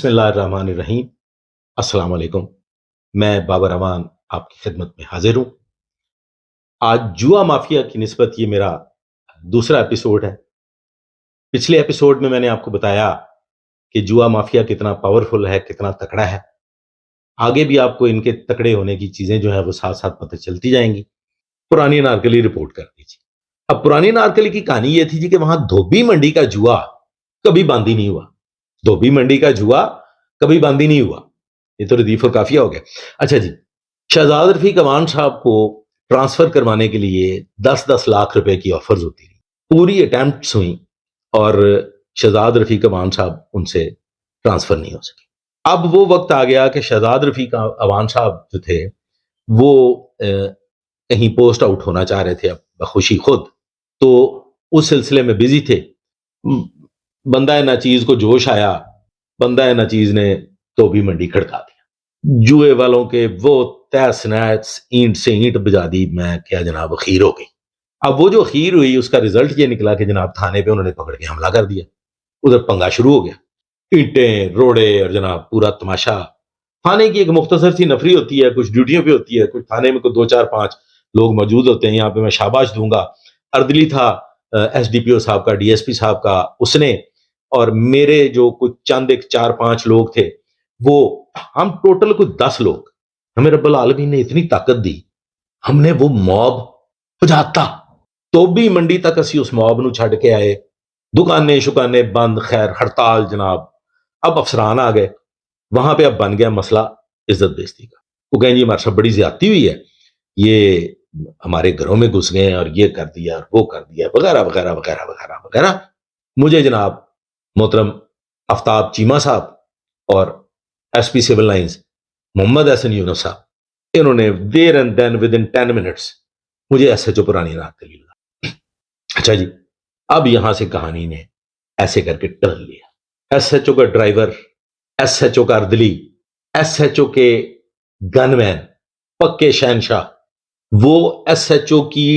بسم اللہ الرحمن الرحیم۔ السلام علیکم، میں بابر امان آپ کی خدمت میں حاضر ہوں۔ آج جوا مافیا کی نسبت یہ میرا دوسرا ایپیسوڈ ہے۔ پچھلے ایپیسوڈ میں نے آپ کو بتایا کہ جوا مافیا کتنا پاورفل ہے، کتنا تکڑا ہے۔ آگے بھی آپ کو ان کے تکڑے ہونے کی چیزیں جو ہیں وہ ساتھ ساتھ پتہ چلتی جائیں گی۔ پرانی نارکلی رپورٹ کر دیجیے۔ اب پرانی نارکلی کی کہانی یہ تھی جی کہ وہاں دھوبی منڈی کا جوا کبھی بند ہی نہیں ہوا۔ دھوبی منڈی کا جوا کبھی بند ہی نہیں ہوا۔ یہ تو ردیف اور کافیہ ہو گیا۔ اچھا جی، شہزاد رفیق امان صاحب کو ٹرانسفر کروانے کے لیے 10-10 لاکھ روپے کی آفرز ہوتی رہی، پوری اٹیمپٹس ہوئیں اور شہزاد رفیق امان صاحب ان سے ٹرانسفر نہیں ہو سکے۔ اب وہ وقت آ گیا کہ شہزاد رفیق امان صاحب جو تھے وہ کہیں پوسٹ آؤٹ ہونا چاہ رہے تھے اب بخوشی خود، تو اس سلسلے میں بزی تھے۔ بندہ ناچیز کو جوش آیا، بندہ ناچیز نے تو بھی منڈی کھڑکا دیا۔ جوئے والوں کے وہ تیس نیس اینٹ سے اینٹ بجا دی، میں کیا جناب خیر ہو گئی۔ اب وہ جو خیر ہوئی اس کا رزلٹ یہ نکلا کہ جناب تھانے پہ انہوں نے پکڑ کے حملہ کر دیا۔ ادھر پنگا شروع ہو گیا، اینٹیں روڑے اور جناب پورا تماشا۔ تھانے کی ایک مختصر سی نفری ہوتی ہے، کچھ ڈیوٹیوں پہ ہوتی ہے، کچھ تھانے میں کوئی 2-4-5 لوگ موجود ہوتے ہیں۔ یہاں پہ میں شاباش دوں گا، اردلی تھا ایس ڈی پی او صاحب کا، ڈی ایس پی صاحب کا، اس نے اور میرے جو کچھ چند ایک 4-5 لوگ تھے، وہ ہم ٹوٹل کوئی 10 لوگ، ہمیں رب العالمین نے اتنی طاقت دی، ہم نے وہ موب بجاتا تو بھی منڈی تک اسی اس موب نو چھڑ کے آئے۔ دکانیں شکانے بند، خیر ہڑتال جناب۔ اب افسران آ گئے، وہاں پہ اب بن گیا مسئلہ عزت بیزتی کا۔ وہ کہیں جی ہمارے ساتھ بڑی زیادتی ہوئی ہے، یہ ہمارے گھروں میں گھس گئے اور یہ کر دیا اور وہ کر دیا وغیرہ وغیرہ وغیرہ وغیرہ وغیرہ۔ مجھے جناب محترم آفتاب چیمہ صاحب اور S P civil lines Muhammad Ahsan Younis صاحب، انہوں نے there and then within 10 minutes مجھے S H O Purani Anarkali لگا۔ اچھا جی، اب یہاں سے کہانی نے ایسے کر کے ٹرن لیا۔ ایس ایچ او کا ڈرائیور، ایس ایچ او کا اردلی، ایس ایچ او کے گن مین، پکے شہنشاہ، وہ ایس ایچ او کی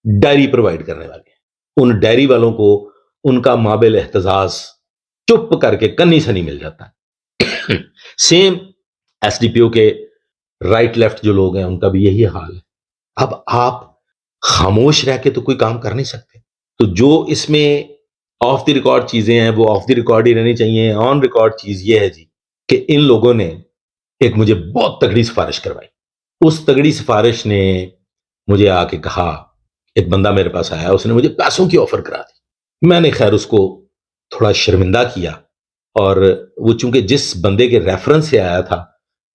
ڈائری پرووائڈ کرنے والے ہیں۔ ان ڈائری والوں کو ان کا مابل احتزاز چپ کر کے کنی سنی مل جاتا ہے۔ سیم ایس ڈی پی او کے رائٹ لیفٹ جو لوگ ہیں ان کا بھی یہی حال ہے۔ اب آپ خاموش رہ کے تو کوئی کام کر نہیں سکتے، تو جو اس میں آف دی ریکارڈ چیزیں ہیں وہ آف دی ریکارڈ ہی رہنی چاہیے۔ آن ریکارڈ چیز یہ ہے جی کہ ان لوگوں نے ایک مجھے بہت تگڑی سفارش کروائی۔ اس تگڑی سفارش نے مجھے آ کے کہا، ایک بندہ میرے پاس آیا، اس نے مجھے پیسوں کی آفر کرا دی۔ میں نے خیر اس کو تھوڑا شرمندہ کیا، اور وہ چونکہ جس بندے کے ریفرنس سے آیا تھا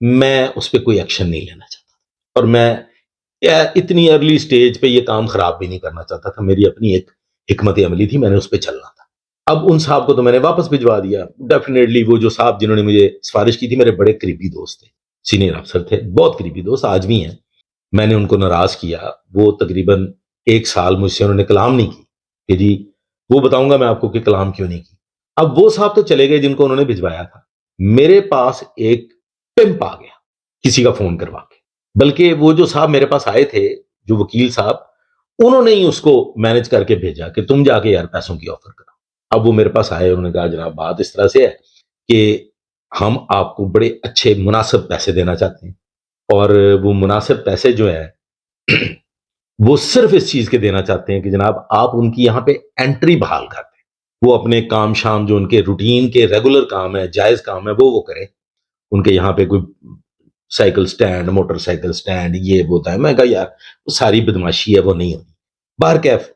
میں اس پہ کوئی ایکشن نہیں لینا چاہتا، اور میں اتنی ارلی سٹیج پہ یہ کام خراب بھی نہیں کرنا چاہتا تھا۔ میری اپنی ایک حکمت عملی تھی، میں نے اس پہ چلنا تھا۔ اب ان صاحب کو تو میں نے واپس بھجوا دیا۔ ڈیفینیٹلی وہ جو صاحب جنہوں نے مجھے سفارش کی تھی میرے بڑے قریبی دوست تھے، سینئر افسر تھے، بہت قریبی دوست، آج بھی ہیں۔ میں نے ان کو ناراض کیا۔ وہ تقریباً 1 سال مجھ سے انہوں نے کلام نہیں کی کہ جی وہ بتاؤں گا میں آپ کو کہ کلام کیوں نہیں کی۔ اب وہ صاحب تو چلے گئے جن کو انہوں نے بھجوایا تھا، میرے پاس ایک پمپ آ گیا کسی کا فون کروا کے، بلکہ وہ جو صاحب میرے پاس آئے تھے، جو وکیل صاحب، انہوں نے ہی اس کو مینج کر کے بھیجا کہ تم جا کے یار پیسوں کی آفر کرو۔ اب وہ میرے پاس آئے، انہوں نے کہا جناب بات اس طرح سے ہے کہ ہم آپ کو بڑے اچھے مناسب پیسے دینا چاہتے ہیں، اور وہ مناسب پیسے جو ہیں وہ صرف اس چیز کے دینا چاہتے ہیں کہ جناب آپ ان کی یہاں پہ انٹری بحال کر دیں، وہ اپنے کام شام جو ان کے روٹین کے ریگولر کام ہے، جائز کام ہے، وہ کریں۔ ان کے یہاں پہ کوئی cycle stand, motor cycle stand, یہ ہوتا ہے۔ میں کہا یار وہ ساری بدماشی ہے، وہ نہیں ہوتی۔ بہرکیف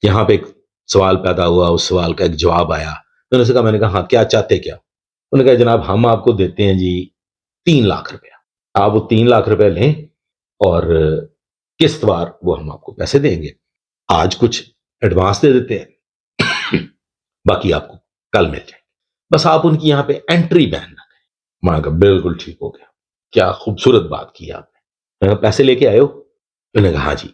یہاں پہ ایک سوال پیدا ہوا، اس سوال کا ایک جواب آیا۔ میں نے کہا ہاں کیا چاہتے کیا؟ انہوں نے کہا جناب ہم آپ کو دیتے ہیں جی 3 لاکھ روپیہ، آپ وہ 3 لاکھ روپے لیں اور قسط وار وہ ہم آپ کو پیسے دیں گے، آج کچھ ایڈوانس دے دیتے ہیں، باقی آپ کو کل مل جائے، بس آپ ان کی یہاں پہ انٹری بین نہ کریں۔ میں کہا بالکل ٹھیک ہو گیا، کیا خوبصورت بات کی آپ نے۔ میں کہا پیسے لے کے آئے ہو؟ انہوں نے کہا ہاں جی۔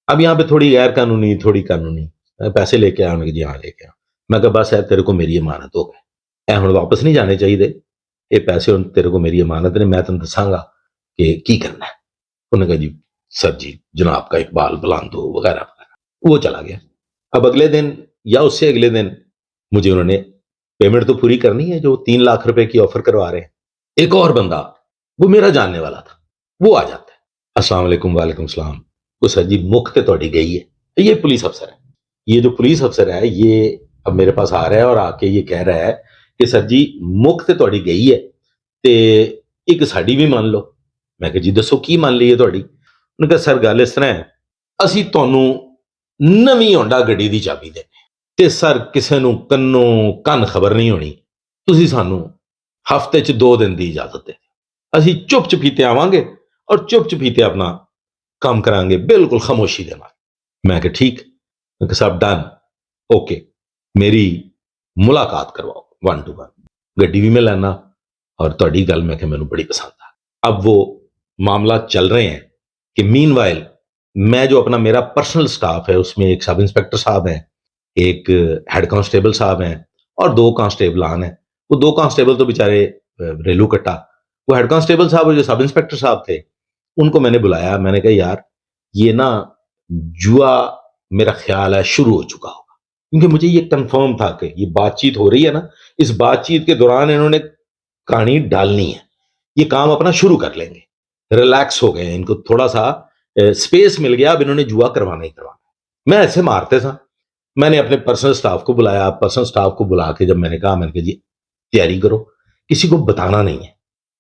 اب یہاں پہ تھوڑی غیر قانونی تھوڑی قانونی، پیسے لے کے آیا؟ انہوں نے کہا جی ہاں لے کے آیا۔ میں کہا بس ہے تیرے کو میری امانت ہو گئے، اے ہن واپس نہیں جانے چاہیے، یہ پیسے تیرے کو میری امانت نے، میں تمہیں دساں گا کہ کی کرنا ہے۔ انہوں نے کہا جی سر جی جناب کا اقبال بلان دو وغیرہ وغیرہ۔ وہ چلا گیا۔ اب اگلے دن یا اس سے اگلے دن مجھے انہوں نے پیمنٹ تو پوری کرنی ہے جو 3 لاکھ روپے کی آفر کروا رہے ہیں. ایک اور بندہ وہ میرا جاننے والا تھا, وہ آ جاتا ہے, السلام علیکم. وعلیکم السلام. وہ سر جی مکھ تے تہاڈی گئی ہے. یہ پولیس افسر ہے, یہ جو پولیس افسر ہے یہ اب میرے پاس آ رہا ہے اور آ کے یہ کہہ رہا ہے کہ سر جی مکھ تے تہاڈی گئی ہے تے ایک ساڈی بھی مان لو. میں کہ جی دسو کی مان لی ہے تہاڈی. انہوں نے کہا سر گل اس طرح ہے, اسی تانوں نویں ہونڈا گڈی دی چابی دے تے سر کسے نوں کن خبر نہیں ہونی, تسی سانوں ہفتے چ 2 دن دی اجازت دے, اسی چپ چپیتے آواں گے اور چپ چپیتے اپنا کام کریں گے بالکل خاموشی دے نال. میں کہ ٹھیک. میں کہ صاحب ڈن, اوکے, میری ملاقات کرواؤ 1 to 1. گڈی بھی میں لینا اور تہاڈی گل میں کہ مینوں بڑی پسند آ. اب وہ معاملات چل رہے ہیں کہ مین وائل میں جو اپنا میرا پرسنل سٹاف ہے اس میں ایک سب انسپیکٹر صاحب ہیں, ایک ہیڈ کانسٹیبل صاحب ہیں اور 2 کانسٹیبلان ہیں. وہ 2 کانسٹیبل تو بیچارے ریلو کٹا. وہ ہیڈ کانسٹیبل صاحب جو سب انسپیکٹر صاحب تھے ان کو میں نے بلایا. میں نے کہا یار یہ نا جوا میرا خیال ہے شروع ہو چکا ہوگا, کیونکہ مجھے یہ کنفرم تھا کہ یہ بات چیت ہو رہی ہے نا, اس بات چیت کے دوران انہوں نے کہانی ڈالنی ہے, یہ کام اپنا شروع کر لیں گے. ریلیکس ہو گئے, ان کو تھوڑا سا سپیس مل گیا, اب انہوں نے جوا کروانا ہی کروانا. میں ایسے مارتے تھا. میں نے اپنے پرسنل سٹاف کو بلایا. پرسنل سٹاف کو بلا کے جب میں نے کہا جی تیاری کرو, کسی کو بتانا نہیں ہے,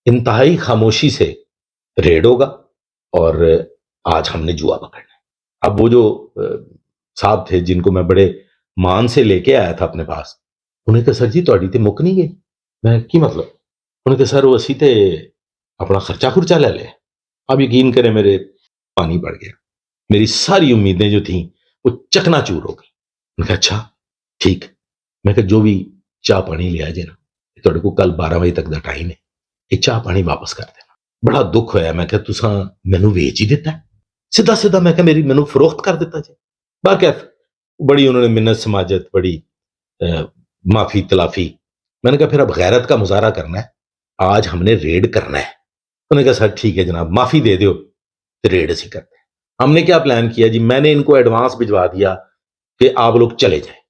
انتہائی خاموشی سے ریڈ ہوگا اور آج ہم نے جوا پکڑنا ہے. اب وہ جو صاحب تھے جن کو میں بڑے مان سے لے کے آیا تھا اپنے پاس, انہیں کہا سر جی تہاڈی تے مک نہیں گئی. میں کی مطلب؟ انہیں کہا سر وہ اسی تے اپنا خرچہ خرچہ لے لے. اب یقین کریں میرے پانی پڑ گیا, میری ساری امیدیں جو تھیں وہ چکنا چور ہو گئی. میں کہا اچھا ٹھیک. میں کہا جو بھی چاہ پانی لیا جائے نا, تہاڈے کو کل 12 بجے تک دا ٹائم ہے, یہ چاہ پانی واپس کر دینا. بڑا دکھ ہویا. میں کہا تساں مینوں ویچ ہی دیتا ہے سیدھا سیدھا. میں کہا مینوں فروخت کر دیتا جائے. باقی بڑی انہوں نے منت سماجت, بڑی معافی تلافی. میں نے کہا پھر اب غیرت کا مظاہرہ کرنا ہے, آج ہم نے ریڈ کرنا ہے. انہوں نے کہا سر ٹھیک ہے جناب معافی دے دیو تو ریڈ اسی کرتے ہیں. ہم نے کیا پلان کیا جی, میں نے ان کو ایڈوانس بھجوا دیا کہ آپ لوگ چلے جائیں.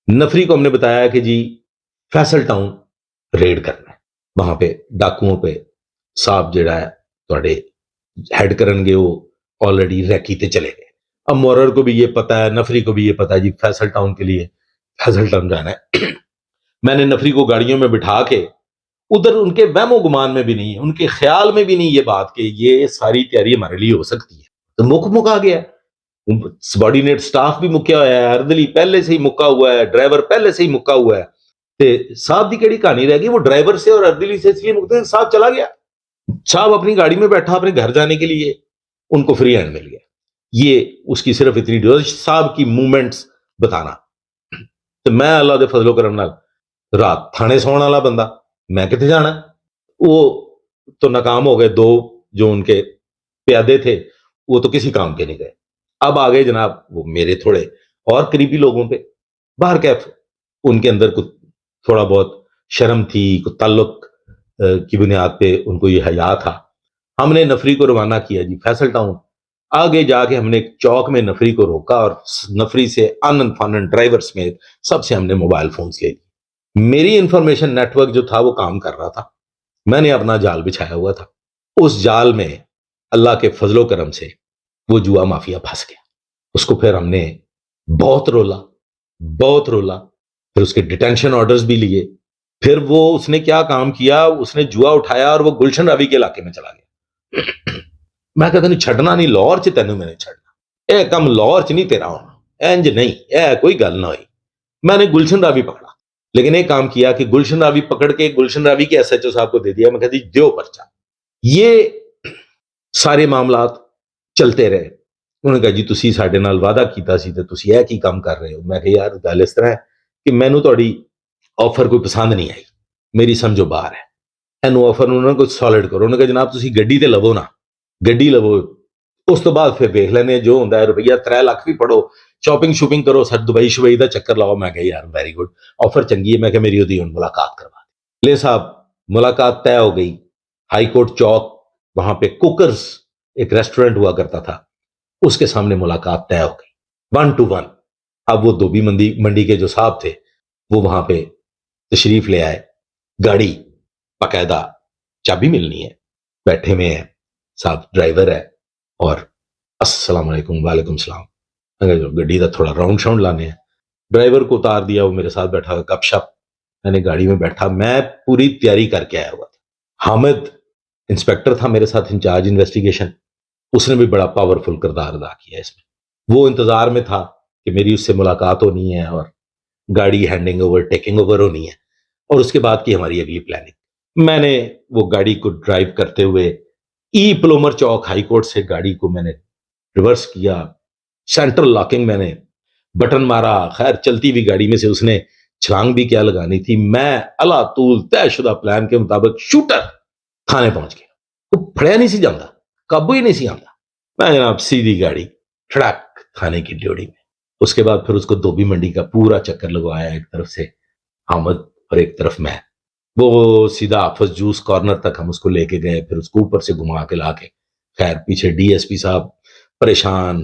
نفری کو ہم نے بتایا کہ جی فیصل ٹاؤن ریڈ کرنا ہے, وہاں پہ ڈاکوؤں پہ صاحب جڑا ہے تھوڑے ہیڈ کرن گے وہ آلریڈی ریکی تے چلے گئے. اب مورر کو بھی یہ پتا ہے, نفری کو بھی یہ پتا ہے جی فیصل ٹاؤن کے لیے فیصل ٹاؤن جانا ہے. میں نے نفری کو گاڑیوں میں بٹھا کے ادھر, ان کے وہم و گمان میں بھی نہیں, ان کے خیال میں بھی نہیں یہ بات کہ یہ ساری تیاری ہمارے لیے ہو سکتی ہے. تو مک آ گیا, سبارڈینیٹ سٹاف بھی مکیا ہوا ہے, اردلی پہلے سے ہی مکا ہوا ہے, ڈرائیور پہلے سے ہی مکا ہوا ہے. تے صاحب دی کیڑی کہانی رہ گئی, وہ ڈرائیور سے اور اردلی سے اس لیے مکتے ہیں, صاحب چلا گیا. صاحب اپنی گاڑی میں بیٹھا اپنے گھر جانے کے لیے, ان کو فری ہینڈ مل گیا. یہ اس کی صرف اتنی ڈیوز صاحب کی موومنٹس بتانا. تو میں اللہ دے فضل و کرم نال رات تھانے سونے والا بندہ, میں کتنے جانا. وہ تو ناکام ہو گئے, 2 جو ان کے پیادے تھے وہ تو کسی کام کے نہیں گئے. اب آ گئے جناب وہ میرے تھوڑے اور قریبی لوگوں پہ. باہر کیف ان کے اندر کچھ تھوڑا بہت شرم تھی, کچھ تعلق کی بنیاد پہ ان کو یہ حیا تھا. ہم نے نفری کو روانہ کیا جی فیصل ٹاؤن. آگے جا کے ہم نے ایک چوک میں نفری کو روکا اور نفری سے ان فن ڈرائیور سمیت سب سے ہم نے موبائل فونز لے لی. میری انفارمیشن نیٹ ورک جو تھا وہ کام کر رہا تھا, میں نے اپنا جال بچھایا ہوا تھا. اس جال میں اللہ کے فضل و کرم سے وہ جوا مافیا پھنس گیا. اس کو پھر ہم نے بہت رولا, پھر اس کے ڈیٹینشن آرڈرز بھی لیے. پھر وہ اس نے کیا کام کیا, اس نے جوا اٹھایا اور وہ گلشن روی کے علاقے میں چلا گیا. میں کہتا نہیں چھڈنا نہیں, لاہور چ تینوں میں نہیں چھڈنا, اے کم لاہور چ نہیں تیرا ہونا, انج نہیں, اے کوئی گل نہ ہوئی. میں نے گلشن راوی پکڑا, لیکن ایک کام کیا کہ گلشن راوی پکڑ کے گلشن راوی کے ایس ایچ او صاحب کو دے دیا. میں کہتی دیو پرچہ. یہ سارے معاملات چلتے رہے. انہوں نے کہا جی تسی ساڈے نال وعدہ کیتا سی تے تسی یہ کی کام کر رہے ہو. میں کہ یار گل اس طرح ہے کہ مینوں تہاڈی آفر کوئی پسند نہیں آئی, میری سمجھو باہر ہے. اینو آفر انہوں نے کوئی سالڈ کرو. انہوں نے کہا جناب تسی گڈی تے لو نا, گڈی لو, اس تو بعد پھر دیکھ لینے جو ہوندا ہے. روپیہ 3 لاکھ بھی پڑھو, شاپنگ شوپنگ کرو, سر دبئی شبئی دا چکر لاؤ. میں کہ یار ویری گڈ, آفر چنگی ہے. میں کہ میری ودی ملاقات کروا لے. صاحب ملاقات طے ہو گئی. ہائی کورٹ چوک وہاں پہ کوکرز ایک ریسٹورنٹ ہوا کرتا تھا, اس کے سامنے ملاقات طے ہو گئی 1 to 1. اب وہ دھوبی منڈی کے جو صاحب تھے وہ وہاں پہ تشریف لے آئے, گاڑی باقاعدہ چابی ملنی ہے, بیٹھے میں ہیں, صاحب ڈرائیور ہے, اور السلام علیکم, وعلیکم السلام, گڈی کا تھوڑا راؤنڈ شاؤنڈ لانے ہیں. ڈرائیور کو اتار دیا, وہ میرے ساتھ بیٹھا, گپ شپ, میں نے گاڑی میں بیٹھا, میں پوری تیاری کر کے آیا ہوا تھا. حامد انسپیکٹر تھا میرے ساتھ انچارج انویسٹیگیشن, اس نے بھی بڑا پاورفل کردار ادا کیا اس میں. وہ انتظار میں تھا کہ میری اس سے ملاقات ہونی ہے اور گاڑی ہینڈنگ اوور ٹیکنگ اوور ہونی ہے, اور اس کے بعد کی ہماری اگلی پلاننگ. میں نے وہ گاڑی کو ڈرائیو کرتے ہوئے ای پلومر چوک ہائی کورٹ سے گاڑی کو میں نے ریورس کیا, سینٹرل لاکنگ میں نے بٹن مارا. خیر چلتی ہوئی گاڑی میں سے اس نے چھلانگ بھی کیا لگانی تھی, میں اللہ طول طے شدہ پلان کے مطابق شوٹر تھانے پہنچ گیا. وہ پھڑیا نہیں سی جاتا, قابو ہی نہیں سی آتا. میں جناب سیدھی گاڑی ٹھڑک تھانے کی ڈیوڑی میں. اس کے بعد پھر اس کو دھوبی منڈی کا پورا چکر لگوایا, ایک طرف سے حامد اور ایک طرف میں. وہ سیدھا آفس جوس کارنر تک ہم اس کو لے کے گئے, پھر اس کو اوپر سے گھما کے لا کے. خیر پیچھے ڈی ایس پی صاحب پریشان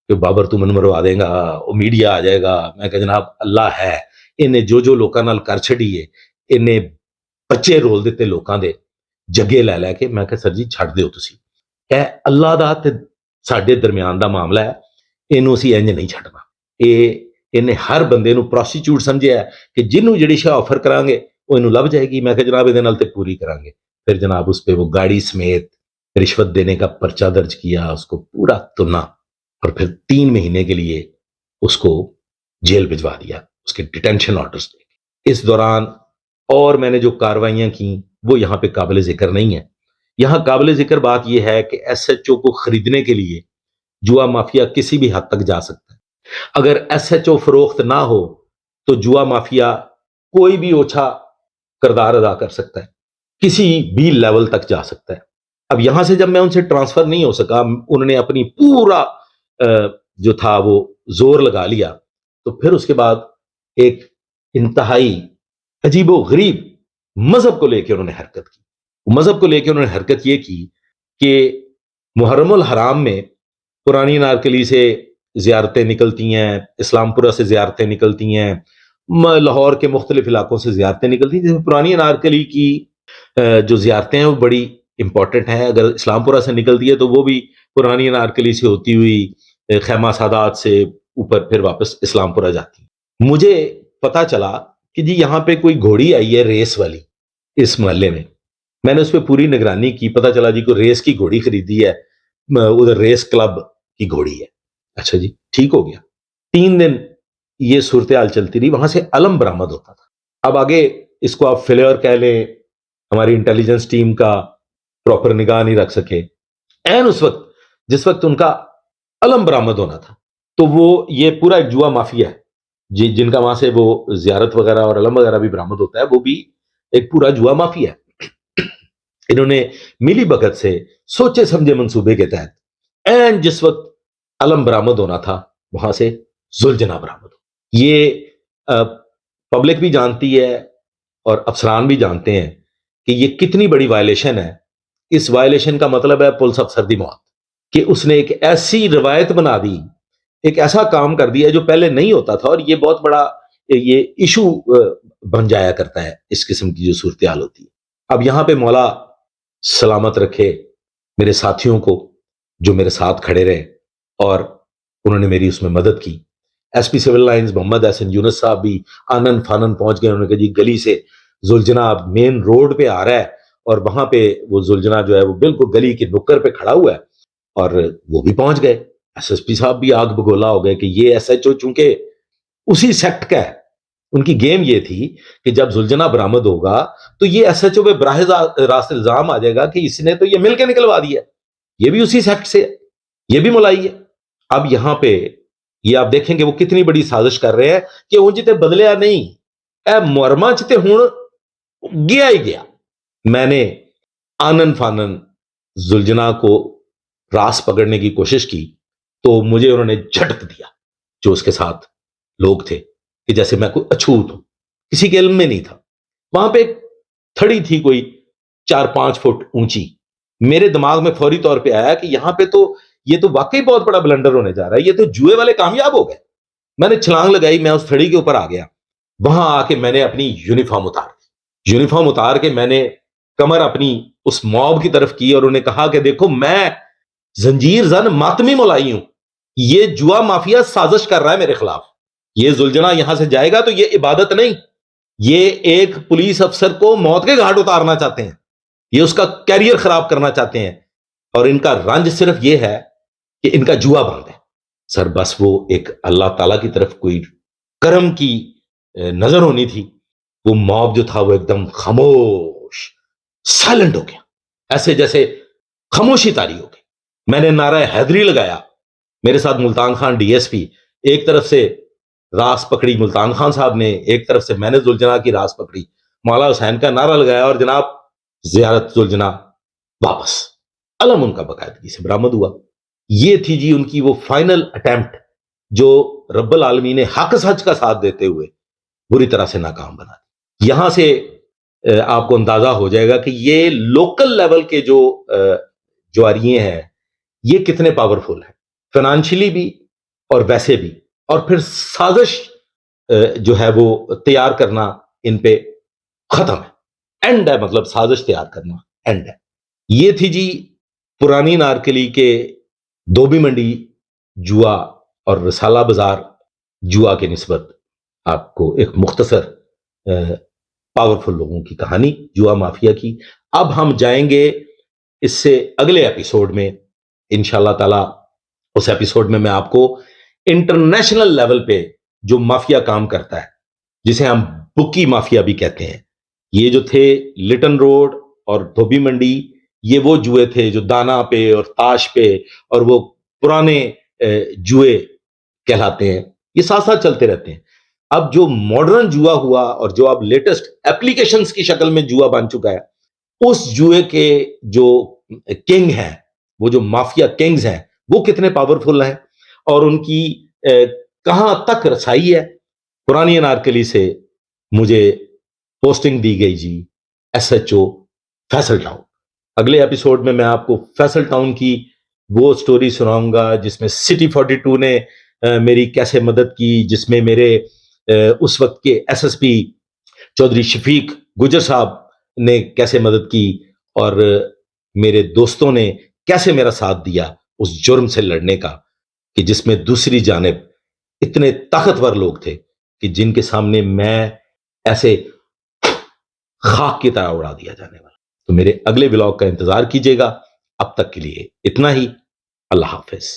کہ بابر تو من مروا دے گا, وہ میڈیا آ جائے گا. میں کہ جناب اللہ ہے, انہیں جو لوکاں نال کر چھڑی ہے, انہیں بچے رول دیتے لوکاں دے جگے لے لے کے. میں کہ سر جی چھڑ دیو تسی, اے اللہ دا تے ساڈے درمیان دا معاملہ ہے, اینو اسی انج نہیں چھڈنا. انہیں ہر بندے نو پروسٹیچیوٹ سمجھیا ہے کہ جنوں جڑی شے آفر کران گے وہ انہوں لب جائے گی. میں کہ جناب یہ نال تے پوری کران گے. پھر جناب اس پہ وہ گاڑی سمیت رشوت دینے کا پرچہ درج کیا, اس کو پورا تنا, اور پھر 3 مہینے کے لیے اس کو جیل بھجوا دیا, اس کے ڈیٹینشن آرڈرز دے کے. اس دوران اور میں نے جو کاروائیاں کی وہ یہاں پہ قابل ذکر نہیں ہے. یہاں قابل ذکر بات یہ ہے کہ ایس ایچ او کو خریدنے کے لیے جوا مافیا کسی بھی حد تک جا سکتا ہے. اگر ایس ایچ او فروخت نہ ہو تو جوا مافیا کوئی بھی اوچھا کردار ادا کر سکتا ہے, کسی بھی لیول تک جا سکتا ہے. اب یہاں سے جب میں ان سے ٹرانسفر نہیں ہو سکا, انہوں نے اپنی پورا جو تھا وہ زور لگا لیا, تو پھر اس کے بعد ایک انتہائی عجیب و غریب مذہب کو لے کے انہوں نے حرکت کی. مذہب کو لے کے انہوں نے حرکت یہ کی کہ محرم الحرام میں پرانی نارکلی سے زیارتیں نکلتی ہیں, اسلام پورہ سے زیارتیں نکلتی ہیں, لاہور کے مختلف علاقوں سے زیارتیں نکلتی ہیں. جیسے پرانی انارکلی کی جو زیارتیں ہیں وہ بڑی امپورٹنٹ ہیں. اگر اسلام پورہ سے نکلتی ہے تو وہ بھی پرانی انارکلی سے ہوتی ہوئی خیمہ سادات سے اوپر پھر واپس اسلام پورہ جاتی. مجھے پتا چلا کہ جی یہاں پہ کوئی گھوڑی آئی ہے ریس والی اس محلے میں. میں نے اس پہ پوری نگرانی کی, پتا چلا جی کوئی ریس کی گھوڑی خریدی ہے, ادھر ریس کلب کی گھوڑی ہے. اچھا جی ٹھیک ہو گیا. 3 دن یہ صورتحال چلتی رہی, وہاں سے علم برآمد ہوتا تھا. اب آگے اس کو آپ فیلئر کہہ لیں, ہماری انٹیلیجنس ٹیم کا پراپر نگاہ نہیں رکھ سکے. این اس وقت جس وقت ان کا علم برآمد ہونا تھا, تو وہ یہ پورا ایک جوا مافیا ہے جن کا وہاں سے وہ زیارت وغیرہ اور علم وغیرہ بھی برآمد ہوتا ہے, وہ بھی ایک پورا جوا مافیا ہے. انہوں نے ملی بھگت سے سوچے سمجھے منصوبے کے تحت این جس وقت علم برآمد ہونا تھا وہاں سے زلجنا برآمد ہو. یہ پبلک بھی جانتی ہے اور افسران بھی جانتے ہیں کہ یہ کتنی بڑی وائلیشن ہے. اس وائلیشن کا مطلب ہے پولیس افسر دی موت, کہ اس نے ایک ایسی روایت بنا دی, ایک ایسا کام کر دیا جو پہلے نہیں ہوتا تھا, اور یہ بہت بڑا یہ ایشو بن جایا کرتا ہے اس قسم کی جو صورتحال ہوتی ہے. اب یہاں پہ مولا سلامت رکھے میرے ساتھیوں کو جو میرے ساتھ کھڑے رہے اور انہوں نے میری اس میں مدد کی. S P civil lines Muhammad Ahsan Younis صاحب بھی آنن فانن پہنچ گئے. انہوں نے کہا جی گلی سے زلجنا مین روڈ پہ آ رہا ہے, اور وہاں پہ وہ زلجنا جو ہے وہ بالکل گلی کے نکر پہ کھڑا ہوا ہے, اور وہ بھی پہنچ گئے. ایس پی صاحب بھی آگ بگولا ہو گئے کہ یہ ایس ایچ او چونکہ اسی سیکٹ کا ہے, ان کی گیم یہ تھی کہ جب زلجنا برآمد ہوگا تو یہ ایس ایچ او پہ براہ راست الزام آ جائے گا کہ اس نے تو یہ مل کے نکلوا دیا, یہ بھی اسی سیکٹ سے, یہ بھی ملائی ہے. اب یہاں پہ یہ آپ دیکھیں کہ وہ کتنی بڑی سازش کر رہے ہیں کہ اونج تے بدلیا نہیں, اے مرما چتے ہون گیا ہی گیا. میں نے آنن فانن زلجنا کو راس پکڑنے کی کوشش کی تو مجھے انہوں نے جھٹک دیا. جو اس کے ساتھ لوگ تھے کہ جیسے میں کوئی اچھوت ہوں, کسی کے علم میں نہیں تھا. وہاں پہ ایک تھڑی تھی کوئی 4-5 فٹ اونچی. میرے دماغ میں فوری طور پہ آیا کہ یہاں پہ تو یہ تو واقعی بہت بڑا بلنڈر ہونے جا رہا ہے, یہ تو جوئے والے کامیاب ہو گئے. میں نے چھلانگ لگائی, میں اس تھڑی کے اوپر آ گیا. وہاں آ کے میں نے اپنی یونیفارم اتار دی. یونیفارم اتار کے میں نے کمر اپنی اس موب کی طرف کی اور انہیں کہا کہ دیکھو میں زنجیر زن ماتمی مولائی ہوں, یہ جوا مافیا سازش کر رہا ہے میرے خلاف. یہ زلجنا یہاں سے جائے گا تو یہ عبادت نہیں, یہ ایک پولیس افسر کو موت کے گھاٹ اتارنا چاہتے ہیں, یہ اس کا کیریئر خراب کرنا چاہتے ہیں, اور ان کا رنج صرف یہ ہے کہ ان کا جوا بند ہے. سر بس وہ ایک اللہ تعالیٰ کی طرف کوئی کرم کی نظر ہونی تھی. وہ موب جو تھا وہ ایک دم خاموش سائلنٹ ہو گیا, ایسے جیسے خاموشی تاری ہو گئی. میں نے نعرہ حیدری لگایا, میرے ساتھ Multan Khan D S P, ایک طرف سے راس پکڑی ملتان خان صاحب نے, ایک طرف سے میں نے زلجنا کی راس پکڑی, مولا حسین کا نعرہ لگایا, اور جناب زیارت زلجنا واپس. علم ان کا باقاعدگی سے برآمد ہوا. یہ تھی جی ان کی وہ فائنل اٹیمپٹ جو رب العالمین نے حق سچ کا ساتھ دیتے ہوئے بری طرح سے ناکام بنا دی. یہاں سے آپ کو اندازہ ہو جائے گا کہ یہ لوکل لیول کے جو جواریے ہیں یہ کتنے پاورفل ہیں, فائنانشلی بھی اور ویسے بھی. اور پھر سازش جو ہے وہ تیار کرنا ان پہ ختم ہے, اینڈ ہے, مطلب سازش تیار کرنا اینڈ ہے. یہ تھی جی پرانی نارکلی کے دھوبی منڈی جوا اور رسالہ بازار جوا کے نسبت آپ کو ایک مختصر پاورفل لوگوں کی کہانی جوا مافیا کی. اب ہم جائیں گے اس سے اگلے ایپیسوڈ میں انشاءاللہ تعالی. اس ایپیسوڈ میں آپ کو انٹرنیشنل لیول پہ جو مافیا کام کرتا ہے, جسے ہم بکی مافیا بھی کہتے ہیں, یہ جو تھے لٹن روڈ اور دھوبی منڈی, یہ وہ جوئے تھے جو دانا پہ اور تاش پہ اور وہ پرانے جوئے کہلاتے ہیں, یہ ساتھ ساتھ چلتے رہتے ہیں. اب جو ماڈرن جوا ہوا اور جو اب لیٹسٹ ایپلیکیشنز کی شکل میں جوا بن چکا ہے, اس جوئے کے جو کنگ ہیں, وہ جو مافیا کنگز ہیں, وہ کتنے پاورفل ہیں اور ان کی کہاں تک رسائی ہے. پرانی انارکلی سے مجھے پوسٹنگ دی گئی جی S H O Faisal town. اگلے ایپیسوڈ میں آپ کو فیصل ٹاؤن کی وہ سٹوری سناؤں گا جس میں سٹی 42 نے میری کیسے مدد کی, جس میں میرے اس وقت کے ایس ایس پی چودھری شفیق گجر صاحب نے کیسے مدد کی, اور میرے دوستوں نے کیسے میرا ساتھ دیا اس جرم سے لڑنے کا, کہ جس میں دوسری جانب اتنے طاقتور لوگ تھے کہ جن کے سامنے میں ایسے خاک کی طرح اڑا دیا جانے والا. تو میرے اگلے ولاگ کا انتظار کیجیے گا. اب تک کے لیے اتنا ہی. اللہ حافظ.